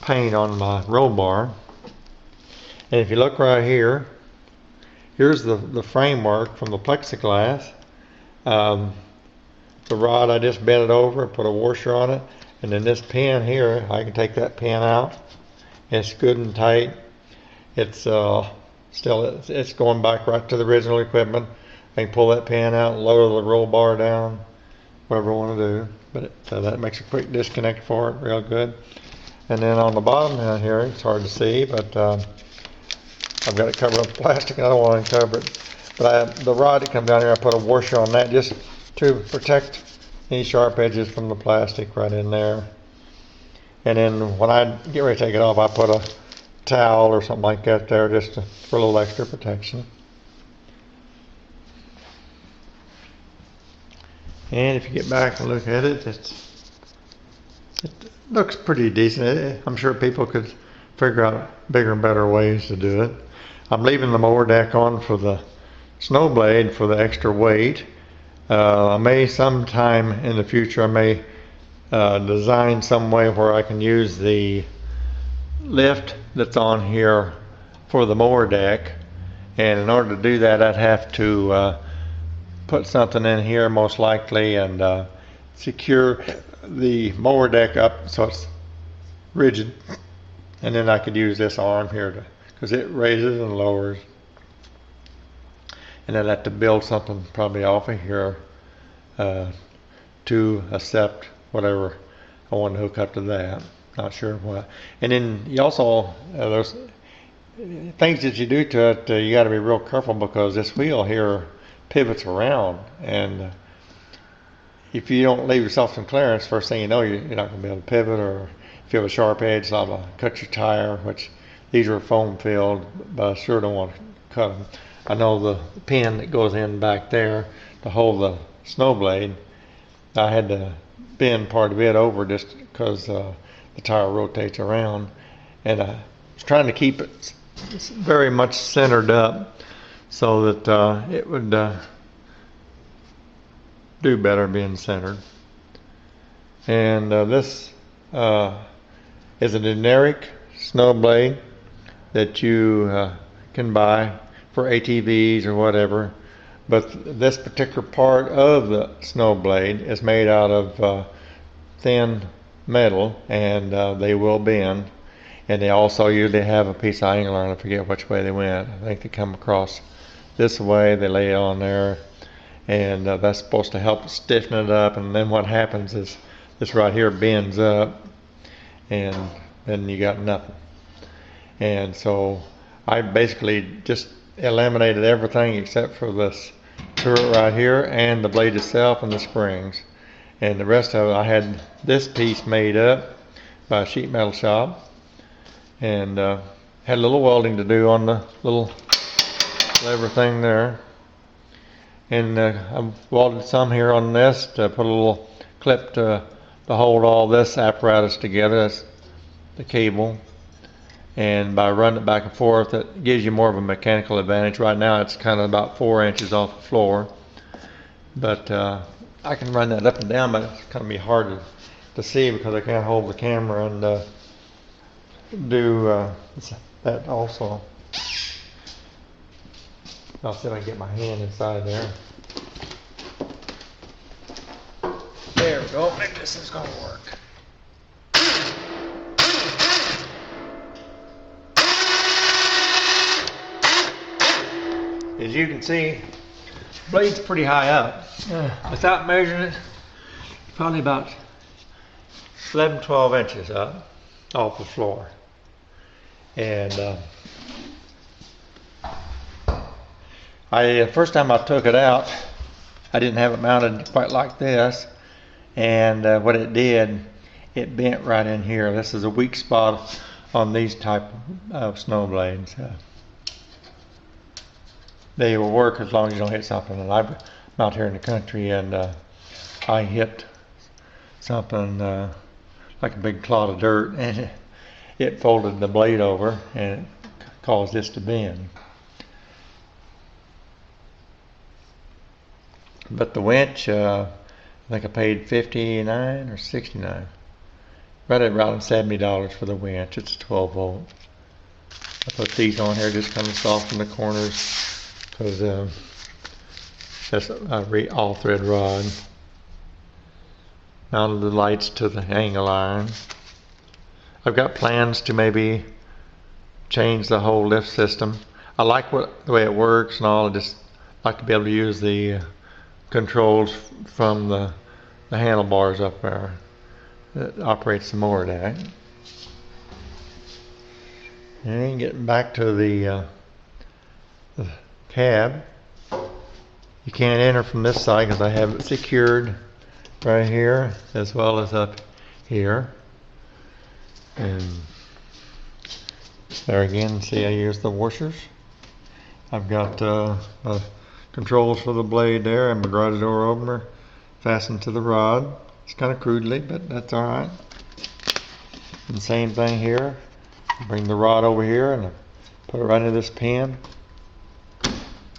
paint on my roll bar. And if you look right here, here's the framework from the plexiglass. The rod, I just bent it over, put a washer on it, and then this pin here, I can take that pin out. It's good and tight. It's it's going back right to the original equipment. I can pull that pin out, lower the roll bar down, whatever I want to do. But that makes a quick disconnect for it, real good. And then on the bottom down here, it's hard to see, but I've got it covered up with plastic. I don't want to cover it. But the rod that comes down here, I put a washer on that just to protect any sharp edges from the plastic right in there. And then when I get ready to take it off, I put a towel or something like that there just for a little extra protection. And if you get back and look at it, it looks pretty decent. I'm sure people could figure out bigger and better ways to do it. I'm leaving the mower deck on for the snow blade for the extra weight. I may sometime in the future, I may design some way where I can use the lift that's on here for the mower deck. And in order to do that, I'd have to put something in here most likely and secure the mower deck up so it's rigid, and then I could use this arm here because it raises and lowers, and I'd have to build something probably off of here to accept whatever I want to hook up to that. Not sure what. And then you also there's things that you do to it, you got to be real careful because this wheel here pivots around, and if you don't leave yourself some clearance, first thing you know, you're not going to be able to pivot, or if you have a sharp edge, it's liable to cut your tire, which these are foam filled, but I sure don't want to cut them. I know the pin that goes in back there to hold the snow blade, I had to bend part of it over just because the tire rotates around, and I was trying to keep it very much centered up so that it would do better being centered. And this is a generic snow blade that you can buy for ATVs or whatever, but this particular part of the snow blade is made out of thin metal, and they will bend. And they also usually have a piece of angler, and I forget which way they went. I think they come across this way, they lay it on there, and that's supposed to help stiffen it up. And then what happens is this right here bends up, and then you got nothing. And so I basically just eliminated everything except for this turret right here and the blade itself and the springs. And the rest of it, I had this piece made up by a sheet metal shop, and had a little welding to do on the little lever thing there. And I welded some here on this to put a little clip to hold all this apparatus together. That's the cable. And by running it back and forth, it gives you more of a mechanical advantage. Right now it's kind of about 4 inches off the floor. But I can run that up and down, but it's going to be hard to see because I can't hold the camera and do that also. I'll see if I can get my hand inside there. There we go. Maybe this is going to work. As you can see, the blade's pretty high up. Without measuring it, probably about 11-12 inches up off the floor. And first time I took it out, I didn't have it mounted quite like this, and what it did, it bent right in here. This is a weak spot on these type of snow blades. They will work as long as you don't hit something. And I'm out here in the country, and I hit something like a big clod of dirt, and it folded the blade over, and it caused this to bend. But the winch, I think I paid $59 or $69, right at around $70 for the winch. It's 12 volt. I put these on here just kind of soften the corners because that's a all thread rod. Mounted the lights to the angle iron. I've got plans to maybe change the whole lift system. I like the way it works and all. I just like to be able to use the controls from the handlebars up there that operates the mower deck. And getting back to the cab, you can't enter from this side because I have it secured right here as well as up here. And there again, see, I use the washers. I've got controls for the blade there and my garage door opener fastened to the rod. It's kind of crudely, but that's all right. And same thing here. Bring the rod over here and put it right into this pin.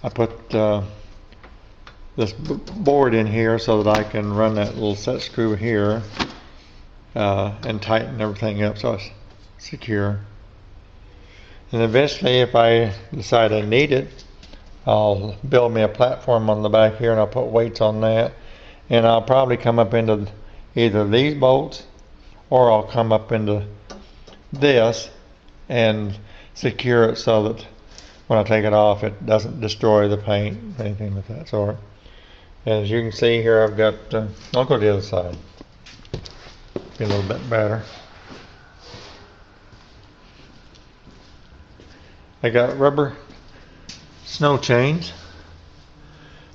I put this board in here so that I can run that little set screw here and tighten everything up so it's secure. And eventually, if I decide I need it, I'll build me a platform on the back here and I'll put weights on that. And I'll probably come up into either these bolts or I'll come up into this and secure it so that when I take it off it doesn't destroy the paint, anything of that sort. And as you can see here, I've got, I'll go to the other side, be a little bit better. I got rubber snow chains.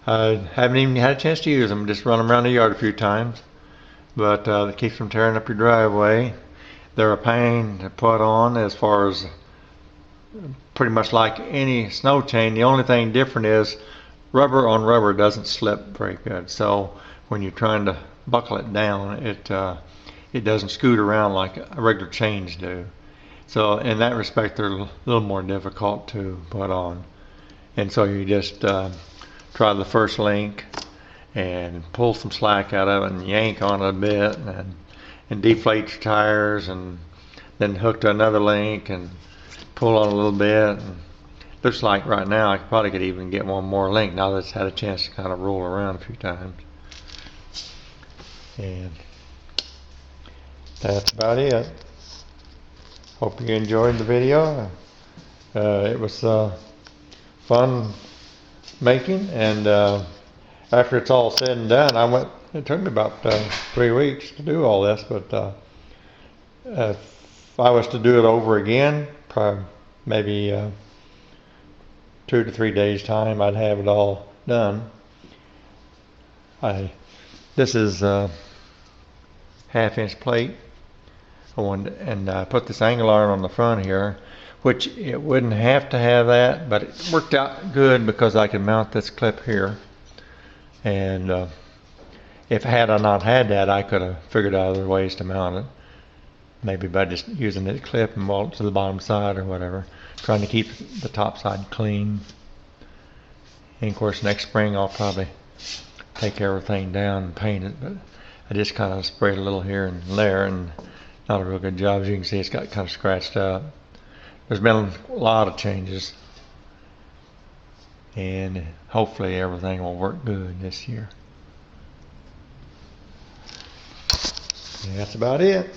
I haven't even had a chance to use them, just run them around the yard a few times, but it keeps from tearing up your driveway. They're a pain to put on as far as pretty much like any snow chain. The only thing different is rubber on rubber doesn't slip very good. So when you're trying to buckle it down, it doesn't scoot around like regular chains do. So in that respect, they're a little more difficult to put on. And so you just try the first link and pull some slack out of it and yank on it a bit and deflate your tires, and then hook to another link and pull on a little bit. And looks like right now I probably could even get one more link now that it's had a chance to kind of roll around a few times. And that's about it. Hope you enjoyed the video. It was fun making, and after it's all said and done, it took me about 3 weeks to do all this, but if I was to do it over again, probably maybe 2 to 3 days time, I'd have it all done. This is a 1/2 inch plate. I put this angle iron on the front here, which it wouldn't have to have that, but it worked out good because I could mount this clip here. And if had I not had that, I could have figured out other ways to mount it. Maybe by just using this clip and bolt it to the bottom side or whatever. Trying to keep the top side clean. And of course next spring I'll probably take everything down and paint it, but I just kind of sprayed a little here and there and not a real good job. As you can see, it's got kind of scratched up. There's been a lot of changes, and hopefully everything will work good this year. And that's about it.